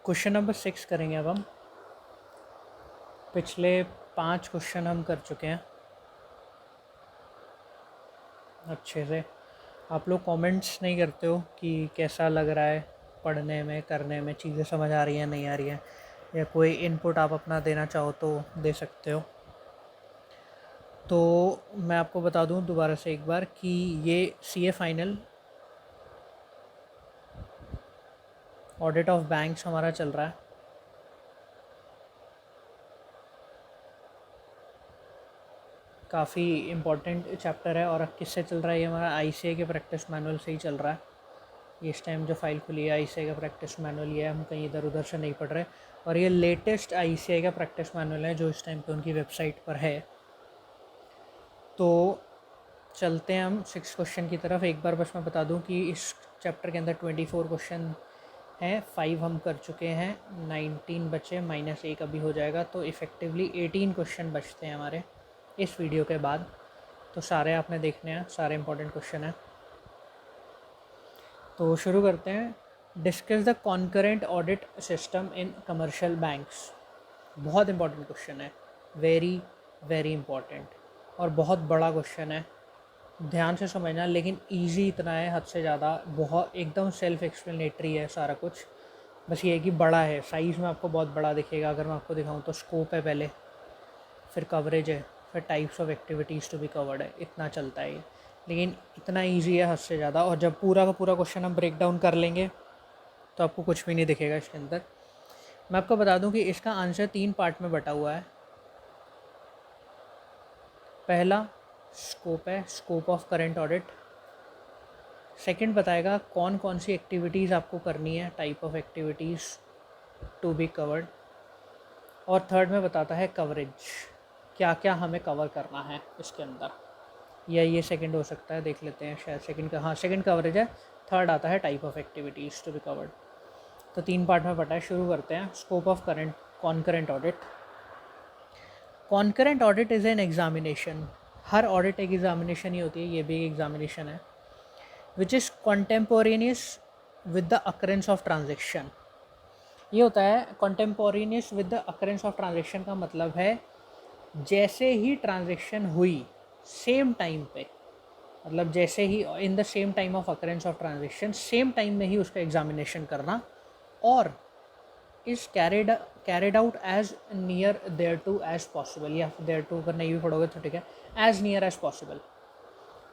Question number 6 करेंगे अब हम। पिछले 5 क्वेश्चन हम कर चुके हैं अच्छे से। आप लोग कमेंट्स नहीं करते हो कि कैसा लग रहा है पढ़ने में, करने में, चीज़ें समझ आ रही हैं नहीं आ रही हैं, या कोई इनपुट आप अपना देना चाहो तो दे सकते हो। तो मैं आपको बता दूं दोबारा से एक बार कि ये CA final audit of banks हमारा चल रहा है। काफ़ी इम्पोर्टेंट चैप्टर है और किससे चल रहा है ये हमारा आईसीए के प्रैक्टिस मैनुअल से ही चल रहा है। ये इस टाइम जो फाइल खुली है आईसीए का प्रैक्टिस मैनुअल, ये हम कहीं इधर उधर से नहीं पढ़ रहे, और ये लेटेस्ट आईसीए का प्रैक्टिस मैनुअल है जो इस टाइम पे उनकी वेबसाइट पर है। तो चलते हैं हम 6 क्वेश्चन की तरफ। एक बार बस मैं बता दूं कि इस चैप्टर के अंदर 24 क्वेश्चन हैं, 5 हम कर चुके हैं, 19 बचे, -1 अभी हो जाएगा, तो इफ़ेक्टिवली 18 क्वेश्चन बचते हैं हमारे इस वीडियो के बाद। तो सारे आपने देखने हैं, सारे इंपॉर्टेंट क्वेश्चन हैं। तो शुरू करते हैं। Discuss the concurrent audit system in commercial banks. बहुत इंपॉर्टेंट क्वेश्चन है, वेरी वेरी इंपॉर्टेंट, और बहुत बड़ा क्वेश्चन है, ध्यान से समझना। लेकिन इजी इतना है हद से ज़्यादा, बहुत एकदम सेल्फ एक्सप्लेनेटरी है सारा कुछ। बस ये है कि बड़ा है, साइज़ में आपको बहुत बड़ा दिखेगा। अगर मैं आपको दिखाऊं तो स्कोप है पहले, फिर कवरेज है, फिर types of activities to be covered है, इतना चलता है ये। लेकिन इतना इजी है हद से ज़्यादा, और जब पूरा का पूरा क्वेश्चन हम ब्रेक डाउन कर लेंगे तो आपको कुछ भी नहीं दिखेगा इसके अंदर। मैं आपको बता दूं कि इसका आंसर 3 पार्ट में बटा हुआ है। पहला स्कोप है, scope of current audit. Second बताएगा कौन कौन सी एक्टिविटीज़ आपको करनी है, type of activities to be covered. और थर्ड में बताता है कवरेज, क्या क्या हमें कवर करना है इसके अंदर, या ये सेकंड हो सकता है, देख लेते हैं शायद सेकंड का, हाँ सेकंड कवरेज है। थर्ड आता है type of activities to be covered. तो 3 पार्ट में बटा है। शुरू करते हैं। Scope of current concurrent audit. Concurrent audit is an examination. हर ऑडिट एक एग्जामिनेशन ही होती है, ये भी एक एग्जामिनेशन है। Which is contemporaneous with the occurrence of transaction. ये होता है contemporaneous with the occurrence of transaction का मतलब है जैसे ही ट्रांजेक्शन हुई सेम टाइम पे, मतलब जैसे ही in the same time of occurrence of transaction, same time में ही उसका एग्जामिनेशन करना, और is carried out as near thereto as possible, या देयर टू अगर नहीं भी पढ़ोगे तो ठीक है, एज नियर एज पॉसिबल।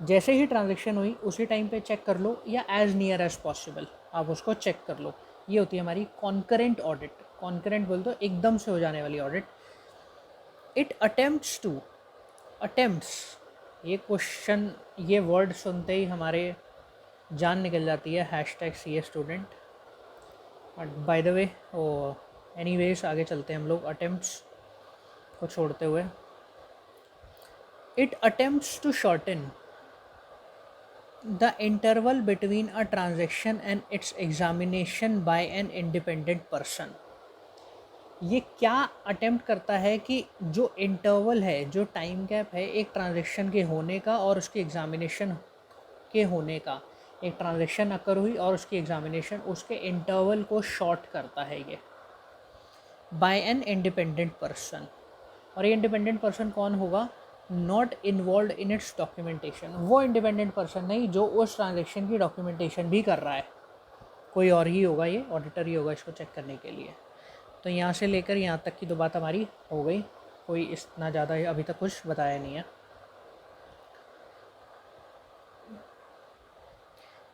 जैसे ही ट्रांजेक्शन हुई उसी टाइम पे चेक कर लो, या एज नियर एज पॉसिबल आप उसको चेक कर लो। ये होती है हमारी कॉन्करेंट ऑडिट। कॉन्करेंट बोल दो एकदम से हो जाने वाली audit. It attempts to, attempts, ये क्वेश्चन, ये वर्ड सुनते ही हमारे जान निकल जाती है। #CA student. By the way, oh anyways आगे चलते हैं हम लोग अटेम्प्ट्स को छोड़ते हुए। It attempts to shorten the interval between a transaction and its examination by an independent person. ये क्या अटेम्प्ट करता है कि जो इंटरवल है, जो टाइम गैप है एक ट्रांजेक्शन के होने का और उसकी एग्जामिनेशन के होने का, एक ट्रांजेक्शन अकर हुई और उसकी एग्जामिनेशन, उसके इंटरवल को शॉर्ट करता है ये बाय एन इंडिपेंडेंट पर्सन। और ये इंडिपेंडेंट पर्सन कौन होगा? Not involve in its documentation. वो इंडिपेंडेंट पर्सन नहीं जो उस ट्रांजेक्शन की डॉक्यूमेंटेशन भी कर रहा है, कोई और ही होगा, ये ऑडिटर ही होगा इसको चेक करने के लिए। तो यहाँ से लेकर यहाँ तक की तो बात हमारी हो गई, कोई इतना ज़्यादा अभी तक कुछ बताया नहीं है।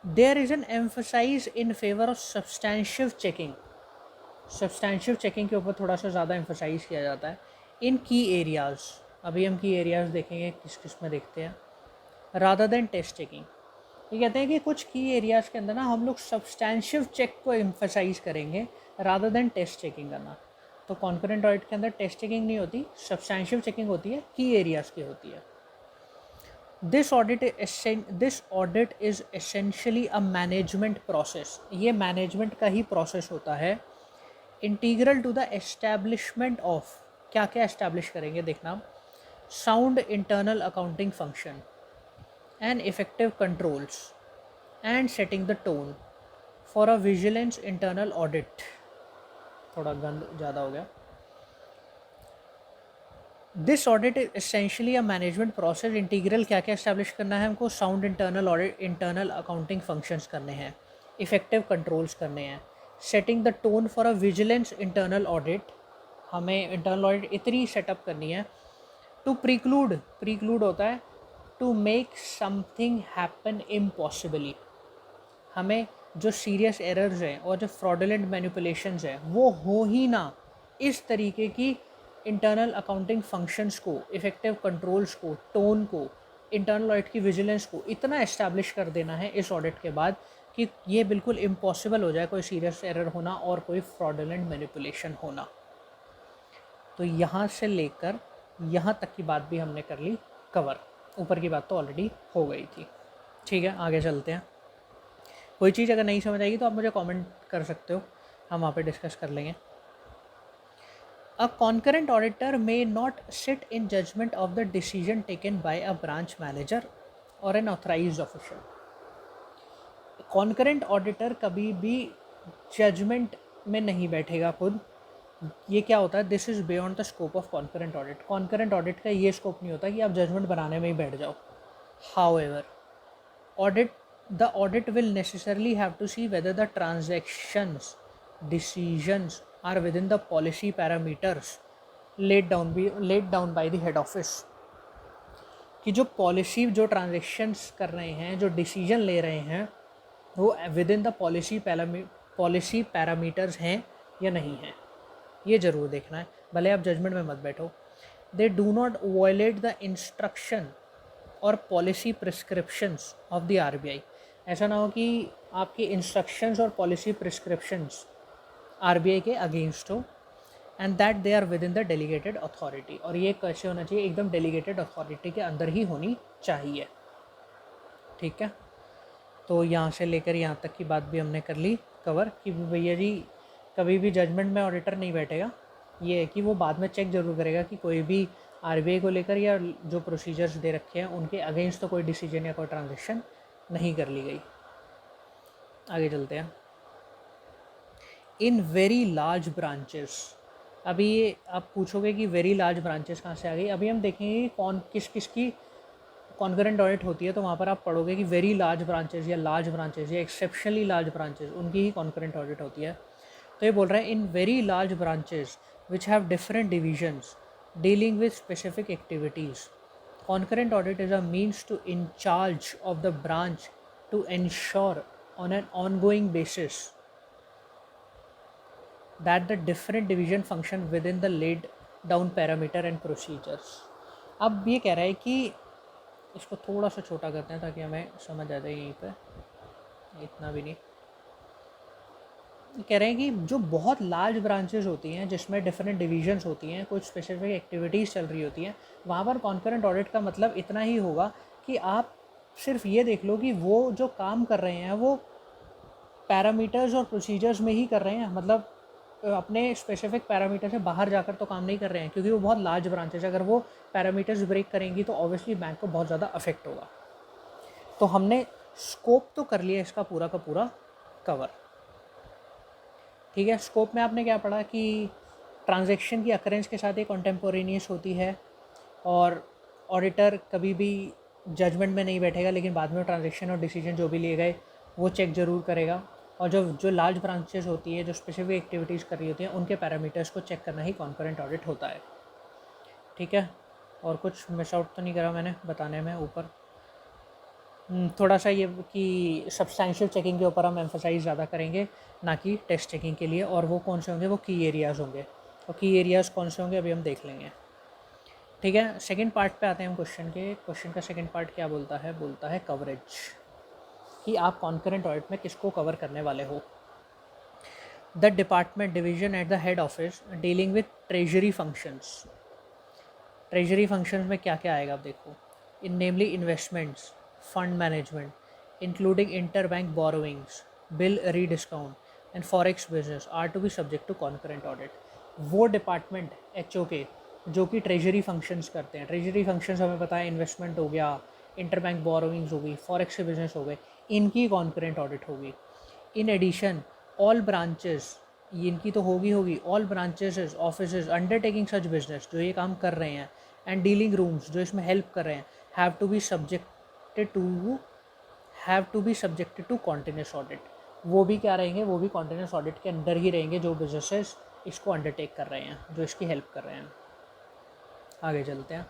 There is an emphasise in favour of substantive checking. Substantive checking के ऊपर थोड़ा सा ज़्यादा एम्फसाइज किया जाता है इन की एरियाज़। अभी हम की एरियाज़ देखेंगे किस किस में देखते हैं, रादर देन टेस्ट चेकिंग। ये कहते हैं कि कुछ की एरियाज़ के अंदर ना हम लोग सब्सटैंशिव चेक को एम्फसाइज करेंगे रादर देन टेस्ट चेकिंग करना। तो कॉन्करेंट ऑडिट के अंदर टेस्ट चेकिंग नहीं होती, सब्सटैंशिव चेकिंग होती है, की एरियाज़ की होती है। This audit is essentially a management process. ये मैनेजमेंट का ही प्रोसेस होता है। Integral to the establishment of, क्या क्या एस्टैब्लिश करेंगे देखना, sound internal accounting function and effective controls and setting the tone for a vigilance internal audit. 2. Establish the framework for the internal audit. 3. Establish the procedures and procedures for the examination of the accounts. 4. Establish the methodology for the internal audit. 5. Establish the methodology for the examination of the accounts. 6. Establish the methodology for the internal audit. थोड़ा गंद ज़्यादा हो गया। This audit is essentially a management process. Integral क्या क्या establish करना है हमको, sound internal audit, internal accounting functions करने हैं, इफेक्टिव कंट्रोल्स करने हैं, setting the tone for a vigilance internal audit, हमें इंटरनल ऑडिट इतनी सेटअप करनी है। टू प्रीक्लूड, प्रीक्लूड होता है to make something happen impossibly, हमें जो सीरियस एरर्स हैं और जो फ्रॉडुलेंट मैनिपुलेशंस हैं वो हो ही ना, इस तरीके की इंटरनल अकाउंटिंग फंक्शंस को, इफ़ेक्टिव कंट्रोल्स को, टोन को, इंटरनल ऑडिट की विजिलेंस को इतना इस्टेब्लिश कर देना है इस ऑडिट के बाद कि ये बिल्कुल इम्पॉसिबल हो जाए कोई सीरियस एरर होना और कोई फ्रॉडुलेंट मैनिपुलेशन होना। तो यहाँ से लेकर यहाँ तक की बात भी हमने कर ली कवर, ऊपर की बात तो ऑलरेडी हो गई थी। ठीक है, आगे चलते हैं। कोई चीज़ अगर नहीं समझ आएगी तो आप मुझे कमेंट कर सकते हो, हम वहाँ पे डिस्कस कर लेंगे। A concurrent auditor may not sit in judgment of the decision taken by a branch manager or an authorized official. Concurrent auditor कभी भी जजमेंट में नहीं बैठेगा खुद। ये क्या होता है, this is beyond the scope of concurrent audit. Concurrent audit का ये स्कोप नहीं होता कि आप जजमेंट बनाने में ही बैठ जाओ। However audit, the audit will necessarily have to see whether the transactions decisions are within the policy parameters laid down by the head office। कि जो पॉलिसी, जो ट्रांजेक्शन्स कर रहे हैं, जो डिसीजन ले रहे हैं वो with in the policy parameters हैं या नहीं हैं, ये ज़रूर देखना है, भले आप जजमेंट में मत बैठो। They do not violate the instruction और policy prescriptions of the RBI. ऐसा ना हो कि आपके इंस्ट्रक्शंस और पॉलिसी प्रिस्क्रिप्शंस आरबीआई के अगेंस्ट हो, and that they are within the delegated authority. और ये कैसे होना चाहिए, एकदम डेलीगेटेड अथॉरिटी के अंदर ही होनी चाहिए। ठीक है, तो यहाँ से लेकर यहाँ तक की बात भी हमने कर ली कवर कि भैया जी कभी भी जजमेंट में ऑडिटर नहीं बैठेगा। ये है कि वो बाद में चेक ज़रूर करेगा कि कोई भी आरबीआई को लेकर या जो प्रोसीजर्स दे रखे हैं उनके अगेंस्ट तो कोई डिसीजन या कोई ट्रांजेक्शन नहीं कर ली गई। आगे चलते हैं। इन वेरी लार्ज ब्रांचेस, अभी ये आप पूछोगे कि वेरी लार्ज ब्रांचेस कहाँ से आ गई। अभी हम देखेंगे कौन किस किस की कॉन्करेंट ऑडिट होती है, तो वहाँ पर आप पढ़ोगे कि वेरी लार्ज ब्रांचेस या लार्ज ब्रांचेस या एक्सेप्शनली लार्ज ब्रांचेस, उनकी ही कॉन्करेंट ऑडिट होती है। तो ये बोल रहा है in very large branches which have different divisions dealing with specific activities, concurrent audit is a means to in charge of the branch to ensure on an ongoing basis that the different division function within the laid down parameter and procedures। अब ये कह रहा है कि इसको थोड़ा सा छोटा करते हैं ताकि हमें समझ आ जाए। यहीं पे इतना भी नहीं, कह रहे हैं कि जो बहुत लार्ज ब्रांचेस होती हैं जिसमें डिफरेंट डिविजन्स होती हैं, कुछ स्पेसिफिक एक्टिविटीज़ चल रही होती हैं, वहाँ पर कॉन्करेंट ऑडिट का मतलब इतना ही होगा कि आप सिर्फ ये देख लो कि वो जो काम कर रहे हैं वो पैरामीटर्स और प्रोसीजर्स में ही कर रहे हैं, मतलब अपने स्पेसिफिक पैरामीटर से बाहर जाकर तो काम नहीं कर रहे हैं, क्योंकि वो बहुत लार्ज ब्रांचेस, अगर वो पैरामीटर्स ब्रेक करेंगी तो ऑब्वियसली बैंक को बहुत ज़्यादा अफेक्ट होगा। तो हमने स्कोप तो कर लिया इसका पूरा का पूरा कवर। ठीक है, स्कोप में आपने क्या पढ़ा कि ट्रांजैक्शन की अकरेंस के साथ एक कॉन्टेम्पोरेनियस होती है और ऑडिटर कभी भी जजमेंट में नहीं बैठेगा, लेकिन बाद में ट्रांजैक्शन और डिसीजन जो भी लिए गए वो चेक ज़रूर करेगा। और जो लार्ज ब्रांचेस होती है, जो स्पेसिफिक एक्टिविटीज़ कर रही होती हैं, उनके पैरामीटर्स को चेक करना ही कॉन्करेंट ऑडिट होता है। ठीक है, और कुछ मिस आउट तो नहीं करा मैंने बताने में ऊपर। थोड़ा सा ये कि सब्सटेंशियल चेकिंग के ऊपर हम एम्फोसाइज ज़्यादा करेंगे, ना कि टेस्ट चेकिंग के लिए। और वो कौन से होंगे, वो की एरियाज़ होंगे। और की एरियाज़ कौन से होंगे अभी हम देख लेंगे। ठीक है, सेकंड पार्ट पे आते हैं हम क्वेश्चन के। क्वेश्चन का सेकंड पार्ट क्या बोलता है कवरेज, कि आप कॉन्करेंट ऑडिट में किसको कवर करने वाले हो। The department division at the head office dealing with treasury functions. Treasury functions में क्या क्या आएगा आप देखो। इन नेमली investments, fund management, including interbank borrowings, bill rediscount and forex business are to be subject to concurrent audit। वो department HOK जो कि treasury functions करते हैं, ट्रेजरी फंक्शंस हमें पता है इन्वेस्टमेंट हो गया, इंटरबैंक बोरोइंग्स हो गई, फॉरेक्स के बिजनेस हो गए, इनकी कॉन्करेंट ऑडिट होगी। इन एडिशन ऑल ब्रांचेस इनकी तो होगी all branches offices undertaking such business, जो ये काम कर रहे हैं, एंड डीलिंग रूम्स जो इसमें हेल्प कर रहे हैं, have to be subjected to continuous audit. वो भी क्या रहेंगे, वो भी कॉन्टिन्यूस ऑडिट के अंडर ही रहेंगे जो बिजनेसेस इसको अंडरटेक कर रहे हैं, जो इसकी हेल्प कर रहे हैं। आगे चलते हैं।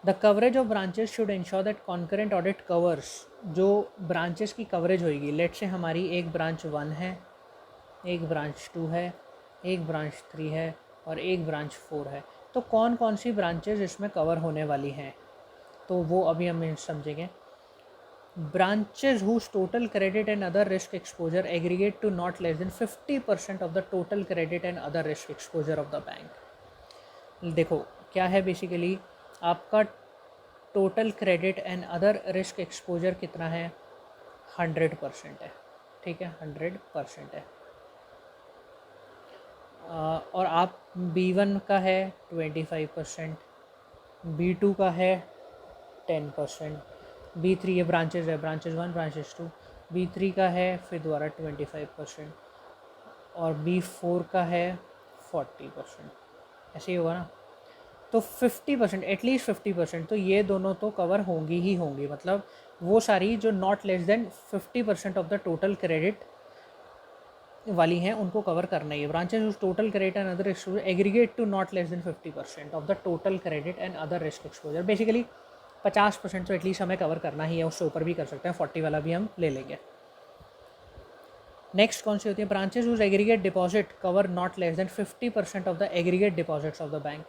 The coverage of branches should ensure that concurrent audit covers, जो ब्रांचेस की कवरेज होगी, लेट से हमारी एक ब्रांच 1 है, एक ब्रांच 2 है, एक ब्रांच 3 है और एक ब्रांच 4 है, तो कौन कौन सी ब्रांचेस इसमें कवर होने वाली हैं, तो वो अभी हम समझेंगे। Branches whose total credit and other risk exposure aggregate to not less than 50% of the total credit and other risk exposure of the bank. देखो क्या है, बेसिकली आपका total credit and other risk exposure कितना है, 100% है, ठीक है, 100% है। और आप B1 का है 25%, B2 का है 10%, B3 ये ब्रांचेज है, ब्रांचेज 1 ब्रांचेज 2, B3 का है फिर दोबारा 25% और B4 का है 40%, ऐसे ही होगा ना। तो 50%, एटलीस्ट 50%, तो ये दोनों तो कवर होंगी ही होंगी, मतलब वो सारी जो not less than 50% of the total credit वाली हैं उनको कवर करना ही है। Branches whose total credit and other exposure aggregate to not less than 50% of the total credit and other risk exposure. Basically 50% तो एटलीस्ट हमें कवर करना ही है, उससे ऊपर भी कर सकते हैं, 40 वाला भी हम ले लेंगे। नेक्स्ट कौन सी होती है, branches whose aggregate deposit cover not less than 50% of the aggregate deposits of the bank.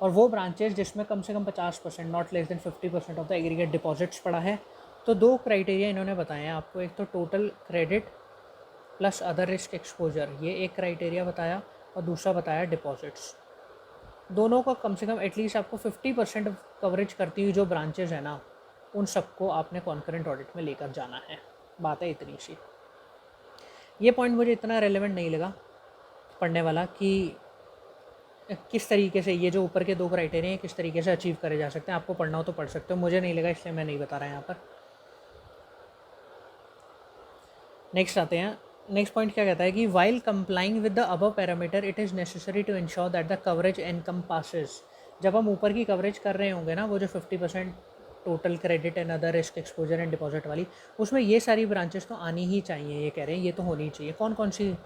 और वो ब्रांचेस जिसमें कम से कम 50% not less than 50% of the aggregate deposits पड़ा है। तो दो क्राइटेरिया इन्होंने बताए हैं आपको, एक तो total credit plus other risk exposure, ये एक क्राइटेरिया बताया, और दूसरा बताया डिपॉजिट्स। दोनों का कम से कम एटलीस्ट आपको 50% कवरेज करती हुई जो ब्रांचेस है ना, उन सबको आपने कॉन्करेंट ऑडिट में लेकर जाना है। बात है इतनी सी। ये पॉइंट मुझे इतना रेलेवेंट नहीं लगा पढ़ने वाला कि किस तरीके से ये जो ऊपर के दो क्राइटेरिया हैं किस तरीके से अचीव करे जा सकते हैं। आपको पढ़ना हो तो पढ़ सकते हो, मुझे नहीं लगा, इसलिए मैं नहीं बता रहा यहाँ पर। नेक्स्ट आते हैं। नेक्स्ट पॉइंट क्या कहता है कि while complying with the above parameter it is necessary to ensure that the coverage encompasses. जब हम ऊपर की कवरेज कर रहे होंगे ना, वो जो 50% total credit and other risk exposure and deposit वाली, उसमें ये सारी ब्रांचेस तो आनी ही चाहिए, ये कह रहे हैं, ये तो होनी ही चाहिए। कौन कौन सी,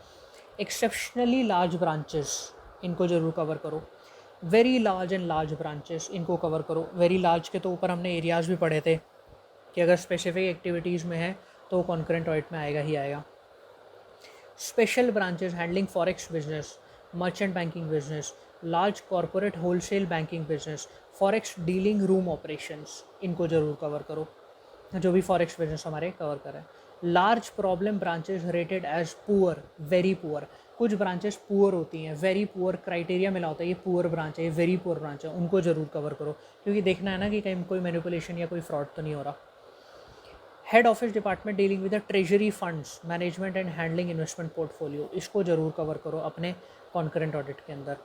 एक्सेप्शनली लार्ज ब्रांचेस, इनको ज़रूर कवर करो। Very large and large branches, इनको कवर करो। वेरी लार्ज के तो ऊपर हमने एरियाज़ भी पढ़े थे कि अगर स्पेसिफिक एक्टिविटीज़ में है तो कॉन्करेंट ऑडिट में आएगा ही आएगा। Special branches handling forex business, merchant banking business, large corporate wholesale banking business, forex dealing room operations, इनको ज़रूर कवर करो, जो भी फॉरेक्स बिजनेस हमारे कवर करें। Large problem branches rated as poor, very poor, कुछ ब्रांचेस पुअर होती हैं, वेरी पुअर क्राइटेरिया मिला होता है, ये पुअर ब्रांच है, ये वेरी पुअर ब्रांच है, उनको ज़रूर कवर करो, क्योंकि देखना है ना कि कहीं कोई मैनिपुलेशन या कोई फ्रॉड तो नहीं हो रहा। Head office department dealing with the treasury funds management and handling investment portfolio, इसको ज़रूर कवर करो अपने कॉन्करेंट ऑडिट के अंदर।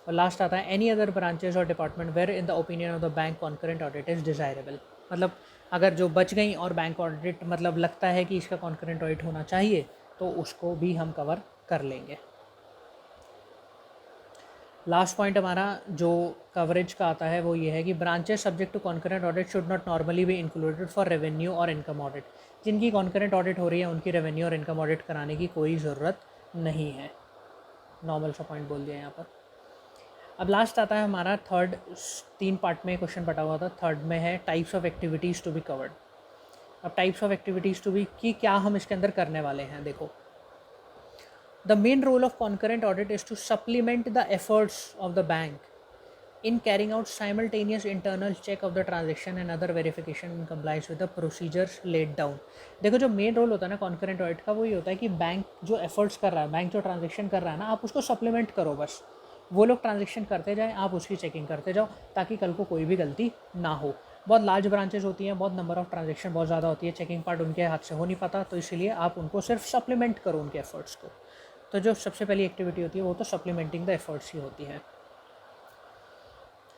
और लास्ट आता है एनी अदर ब्रांचेस और department where in the opinion of the bank concurrent audit is desirable. मतलब अगर जो बच गई और बैंक ऑडिट मतलब लगता है कि इसका कॉन्करेंट ऑडिट होना चाहिए, तो उसको भी हम कवर कर लेंगे। लास्ट पॉइंट हमारा जो कवरेज का आता है वो ये है कि branches subject to concurrent audit should not normally be included for revenue और इनकम ऑडिट। जिनकी कॉन्करेंट ऑडिट हो रही है उनकी रेवेन्यू और इनकम ऑडिट कराने की कोई ज़रूरत नहीं है। नॉर्मल सा पॉइंट बोल दिया यहाँ पर। अब लास्ट आता है हमारा थर्ड, 3 पार्ट में क्वेश्चन बटा हुआ था, थर्ड में है types of activities to be covered. अब types of activities to be की क्या हम इसके अंदर करने वाले हैं, देखो। The main role of concurrent audit is to supplement the efforts of the bank in carrying out simultaneous internal check of the transaction and other verification in compliance with the procedures laid down। देखो जो main role होता है ना concurrent audit का, वो ये होता है कि बैंक जो एफर्ट्स कर रहा है, बैंक जो ट्रांजेक्शन कर रहा है ना, आप उसको सप्लीमेंट करो बस। वो लोग ट्रांजेक्शन करते जाएँ, आप उसकी चेकिंग करते जाओ, ताकि कल को कोई भी गलती ना हो। बहुत लार्ज ब्रांचेस होती हैं, बहुत नंबर ऑफ ट्रांजेक्शन बहुत ज़्यादा होती है, चेकिंग पार्ट उनके हाथ से हो नहीं पाता, तो इसलिए आप उनको सिर्फ सप्लीमेंट करो उनके एफर्ट्स को। तो जो सबसे पहली एक्टिविटी होती है वो तो सप्लीमेंटिंग द एफर्ट्स ही होती है।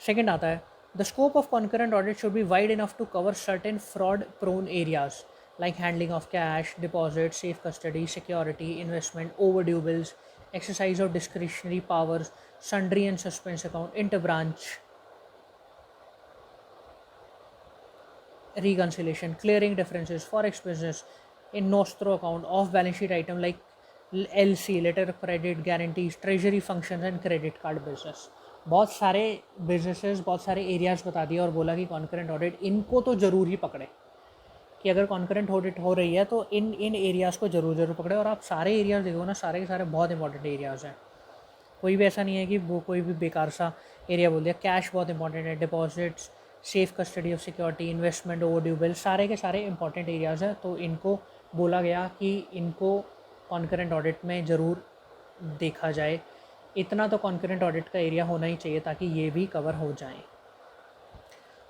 सेकंड आता है the scope of concurrent audit should be wide enough to cover certain fraud prone areas. like handling of cash, deposit, safe custody, security, investment, overdue bills, exercise of discretionary powers, sundry and suspense account, interbranch reconciliation, clearing differences, forex business, in nostro account, off balance sheet item like LC, letter of credit, guarantees, treasury functions and credit card business. बहुत सारे businesses, बहुत सारे areas बता दिए और बोला कि concurrent audit इनको तो ज़रूर ही पकड़े, कि अगर कॉन्करेंट ऑडिट हो रही है तो इन एरियाज़ को ज़रूर पकड़े। और आप सारे एरियाज़ देखो ना, सारे के सारे बहुत इंपॉर्टेंट एरियाज़ हैं, कोई भी ऐसा नहीं है कि वो कोई भी बेकार सा एरिया बोल दिया। कैश बहुत इंपॉर्टेंट है, deposits, safe custody of security, investment, overdue bill, सारे के सारे इंपॉर्टेंट एरियाज़ हैं। तो इनको बोला गया कि इनको कॉन्करेंट ऑडिट में ज़रूर देखा जाए। इतना तो कॉन्करेंट ऑडिट का एरिया होना ही चाहिए ताकि ये भी कवर हो जाए।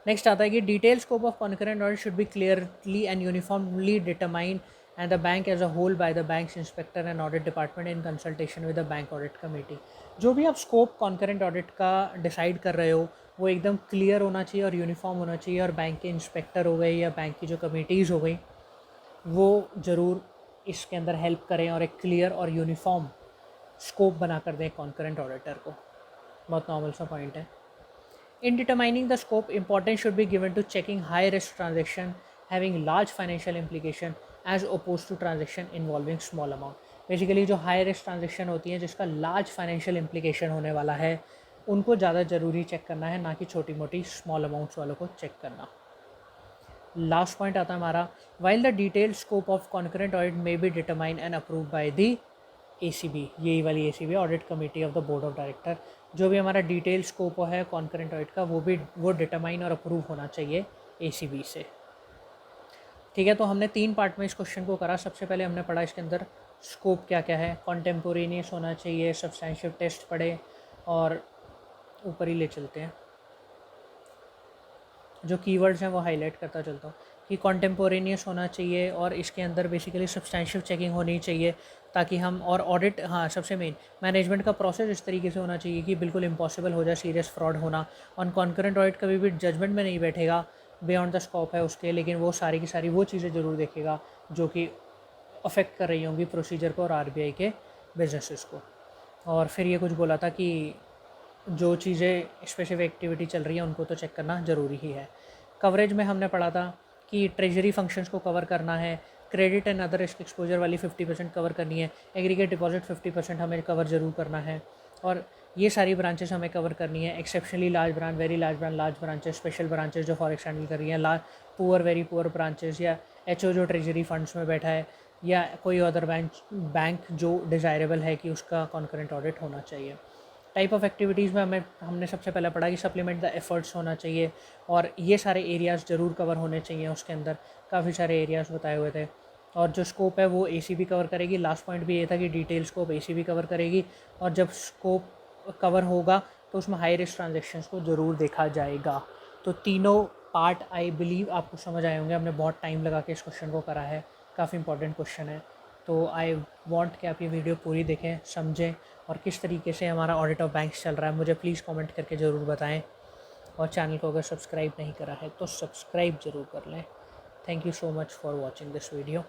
नेक्स्ट आता है कि detail scope of concurrent audit should be clearly and uniformly determined and the bank as a whole by the bank's inspector and audit department in consultation with the bank audit committee। जो भी आप scope concurrent audit का decide कर रहे हो वो एकदम clear होना चाहिए और यूनिफॉर्म होना चाहिए, और बैंक के इंस्पेक्टर हो गए या बैंक की जो कमिटीज़ हो गई वो ज़रूर इसके अंदर हेल्प करें और एक क्लियर और यूनिफॉर्म स्कोप बना कर दें कॉन्करेंट ऑडिटर को। बहुत नॉर्मल सा पॉइंट है। In determining the scope, importance should be given to checking high-risk transaction having large financial implication as opposed to transaction involving small amount। Basically जो high risk transaction होती हैं जिसका large financial implication होने वाला है उनको ज़्यादा ज़रूरी चेक करना है, ना कि छोटी मोटी स्मॉल अमाउंट्स वालों को चेक करना। लास्ट पॉइंट आता है हमारा, while the detailed scope of concurrent audit may be determine and approve by the ACB, यही वाली ACB, audit committee of the board of director. जो भी हमारा डिटेल स्कोप है कॉन्करेंट ऑडिट का वो डिटरमाइन और अप्रूव होना चाहिए ACB से। ठीक है, तो हमने 3 पार्ट में इस क्वेश्चन को करा। सबसे पहले हमने पढ़ा इसके अंदर स्कोप क्या क्या है, कॉन्टेम्पोरेनियस होना चाहिए, सब्सटेंशियल टेस्ट पढ़े, और ऊपर ही ले चलते हैं, जो कीवर्ड्स हैं वो हाईलाइट करता चलता हूँ कि कॉन्टेम्पोरेनियस होना चाहिए और इसके अंदर बेसिकली सब्सटेंशियल चेकिंग होनी चाहिए ताकि हम, और ऑडिट, हाँ सबसे मेन मैनेजमेंट का प्रोसेस इस तरीके से होना चाहिए कि बिल्कुल इम्पॉसिबल हो जाए सीरियस फ्रॉड होना। ऑन कॉन्करेंट ऑडिट कभी भी जजमेंट में नहीं बैठेगा, बियॉन्ड द स्कोप है उसके, लेकिन वो सारी की सारी वो चीज़ें ज़रूर देखेगा जो कि अफेक्ट कर रही होंगी प्रोसीजर को और RBI के बिजनेसेस को। और फिर ये कुछ बोला था कि जो चीज़ें स्पेसिफिक एक्टिविटी चल रही है उनको तो चेक करना ज़रूरी ही है। कवरेज में हमने पढ़ा था कि ट्रेजरी फंक्शंस को कवर करना है, credit and other risk exposure वाली 50% कवर करनी है, एग्रीगेट डिपॉजिट 50% हमें कवर ज़रूर करना है, और ये सारी ब्रांचेस हमें कवर करनी है। Exceptionally large branch, very large branch, large branches, special branches जो फॉरेक्स हैंडल कर रही हैं, पुअर, वेरी पुअर ब्रांचेस, या HO जो ट्रेजरी फंड्स में बैठा है, या कोई अदर बैंक जो डिज़ायरेबल है कि उसका कॉन्करेंट ऑडिट होना चाहिए। टाइप ऑफ एक्टिविटीज़ में हमने सबसे पहले पढ़ा कि सप्लीमेंट द एफर्ट्स होना चाहिए, और ये सारे एरियाज़ ज़रूर कवर होने चाहिए। उसके अंदर काफ़ी सारे एरियाज़ बताए हुए थे, और जो स्कोप है वो ACB कवर करेगी। लास्ट पॉइंट भी ये था कि डिटेल स्कोप ACB कवर करेगी, और जब स्कोप कवर होगा तो उसमें हाई रिस्क ट्रांजेक्शन्स को ज़रूर देखा जाएगा। तो तीनों पार्ट आई बिलीव आपको समझ आए होंगे। हमने बहुत टाइम लगा के इस क्वेश्चन को करा है, काफ़ी इंपॉर्टेंट क्वेश्चन है। तो आई वांट कि आप ये वीडियो पूरी देखें, समझें, और किस तरीके से हमारा ऑडिट ऑफ बैंक्स चल रहा है मुझे प्लीज़ कमेंट करके ज़रूर बताएं। और चैनल को अगर सब्सक्राइब नहीं करा है तो सब्सक्राइब ज़रूर कर लें। Thank you so much for watching this video.